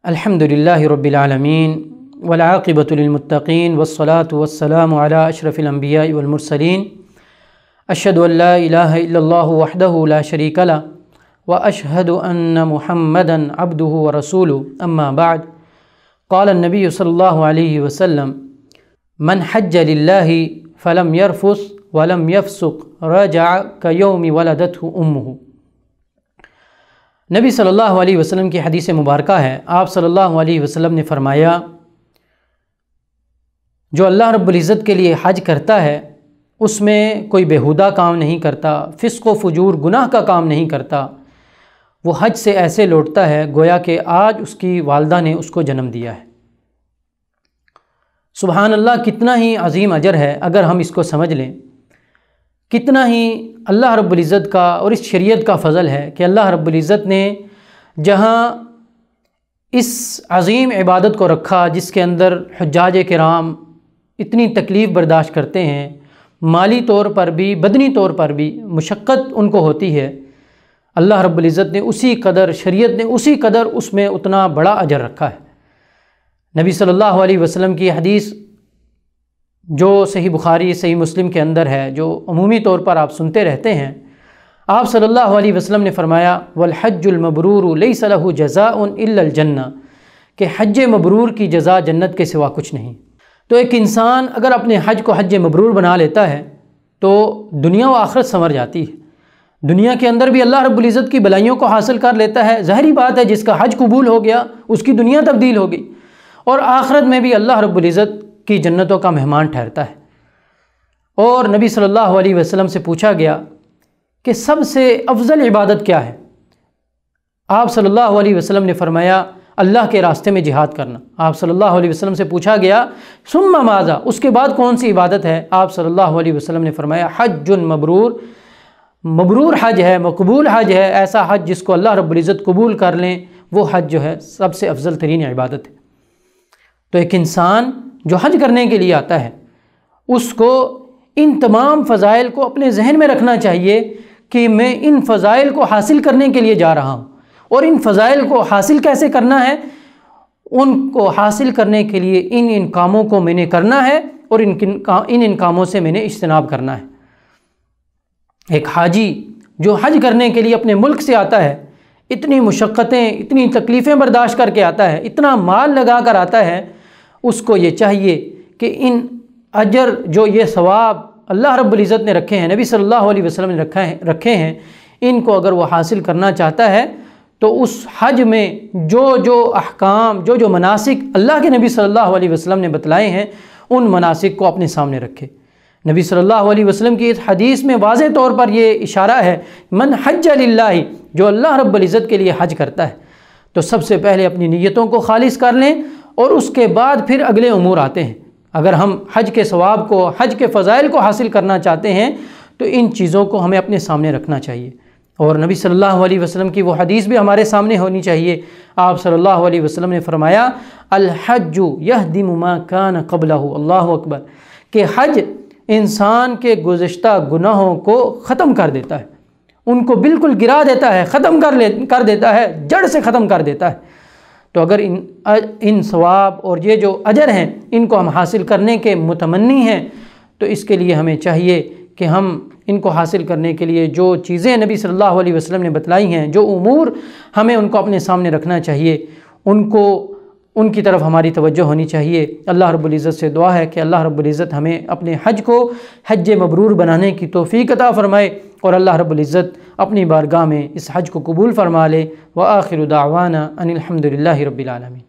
الحمدللہ رب العالمین والعاقبۃ للمتقین والصلاة والسلام علی اشرف الانبیاء والمرسلین اشہد ان لا الہ الا اللہ وحدہ لا شریک لہ واشہد ان محمدا عبدہ ورسولہ اما بعد قال النبی صلی اللہ علیہ وسلم من حج للہ فلم یرفث ولم یفسق رجع کیوم ولدتہ امہ۔ نبی صلی اللہ علیہ وسلم کی حدیث مبارکہ ہے، آپ صلی اللہ علیہ وسلم نے فرمایا جو اللہ رب العزت کے لیے حج کرتا ہے اس میں کوئی بیہودہ کام نہیں کرتا، فسق و فجور گناہ کا کام نہیں کرتا، وہ حج سے ایسے لوٹتا ہے گویا کہ آج اس کی والدہ نے اس کو جنم دیا ہے۔ سبحان اللہ، کتنا ہی عظیم اجر ہے اگر ہم اس کو سمجھ لیں، کتنا ہی اللہ رب العزت کا اور اس شریعت کا فضل ہے کہ اللہ رب العزت نے جہاں اس عظیم عبادت کو رکھا جس کے اندر حجاج کرام اتنی تکلیف برداشت کرتے ہیں، مالی طور پر بھی بدنی طور پر بھی مشقت ان کو ہوتی ہے، اللہ رب العزت نے اسی قدر، شریعت نے اسی قدر اس میں اتنا بڑا اجر رکھا ہے۔ نبی صلی اللہ علیہ وسلم کی حدیث جو صحیح بخاری صحیح مسلم کے اندر ہے، جو عمومی طور پر آپ سنتے رہتے ہیں، آپ صلی اللہ علیہ وسلم نے فرمایا والحج المبرور لیس لہ جزاء الا الجنہ، کہ حج مبرور کی جزا جنت کے سوا کچھ نہیں۔ تو ایک انسان اگر اپنے حج کو حج مبرور بنا لیتا ہے تو دنیا و آخرت سنور جاتی ہے، دنیا کے اندر بھی اللہ رب العزت کی بلائیوں کو حاصل کر لیتا ہے، ظاہری بات ہے جس کا حج قبول ہو گیا اس کی دنیا تبدیل ہوگی، اور آخرت میں بھی اللہ رب العزت کی جنتوں کا مہمان ٹھہرتا ہے۔ اور نبی صلی اللہ علیہ وسلم سے پوچھا گیا کہ سب سے افضل عبادت کیا ہے؟ آپ صلی اللہ علیہ وسلم نے فرمایا اللہ کے راستے میں جہاد کرنا۔ آپ صلی اللہ علیہ وسلم سے پوچھا گیا ثم ماذا، اس کے بعد کون سی عبادت ہے؟ آپ صلی اللہ علیہ وسلم نے فرمایا حج مبرور، مبرور حج ہے، مقبول حج ہے، ایسا حج جس کو اللہ رب العزت قبول کر لیں، وہ حج جو ہے سب سے افضل ترین عبادت ہے۔ تو ایک انسان جو حج کرنے کے لیے آتا ہے اس کو ان تمام فضائل کو اپنے ذہن میں رکھنا چاہیے کہ میں ان فضائل کو حاصل کرنے کے لیے جا رہا ہوں، اور ان فضائل کو حاصل کیسے کرنا ہے؟ ان کو حاصل کرنے کے لیے ان کاموں کو میں نے کرنا ہے، اور ان کاموں سے میں نے اجتناب کرنا ہے۔ ایک حاجی جو حج کرنے کے لیے اپنے ملک سے آتا ہے، اتنی مشقتیں اتنی تکلیفیں برداشت کر کے آتا ہے، اتنا مال لگا کر آتا ہے، اس کو یہ چاہیے کہ ان اجر جو یہ ثواب اللہ رب العزت نے رکھے ہیں، نبی صلی اللہ علیہ وسلم نے رکھے ہیں، ان کو اگر وہ حاصل کرنا چاہتا ہے تو اس حج میں جو احکام جو مناسک اللہ کے نبی صلی اللہ علیہ وسلم نے بتلائے ہیں ان مناسک کو اپنے سامنے رکھے۔ نبی صلی اللہ علیہ وسلم کی اس حدیث میں واضح طور پر یہ اشارہ ہے من حج للہ، جو اللہ رب العزت کے لیے حج کرتا ہے تو سب سے پہلے اپنی نیتوں کو خالص کر لیں، اور اس کے بعد پھر اگلے امور آتے ہیں۔ اگر ہم حج کے ثواب کو، حج کے فضائل کو حاصل کرنا چاہتے ہیں تو ان چیزوں کو ہمیں اپنے سامنے رکھنا چاہیے، اور نبی صلی اللہ علیہ وسلم کی وہ حدیث بھی ہمارے سامنے ہونی چاہیے۔ آپ صلی اللہ علیہ وسلم نے فرمایا الحج یہدم ما کان قبلہ، اللہ اکبر، کہ حج انسان کے گزشتہ گناہوں کو ختم کر دیتا ہے، ان کو بالکل گرا دیتا ہے، ختم کر دیتا ہے، جڑ سے ختم کر دیتا ہے۔ تو اگر ان ثواب اور یہ جو اجر ہیں ان کو ہم حاصل کرنے کے متمنی ہیں تو اس کے لیے ہمیں چاہیے کہ ہم ان کو حاصل کرنے کے لیے جو چیزیں نبی صلی اللہ علیہ وسلم نے بتلائی ہیں، جو امور ہمیں ان کو اپنے سامنے رکھنا چاہیے، ان کی طرف ہماری توجہ ہونی چاہیے۔ اللہ رب العزت سے دعا ہے کہ اللہ رب العزت ہمیں اپنے حج کو حج مبرور بنانے کی توفیق عطا فرمائے، اور اللہ رب العزت اپنی بارگاہ میں اس حج کو قبول فرما لے۔ وآخر دعوانا ان الحمد للہ رب العالمین۔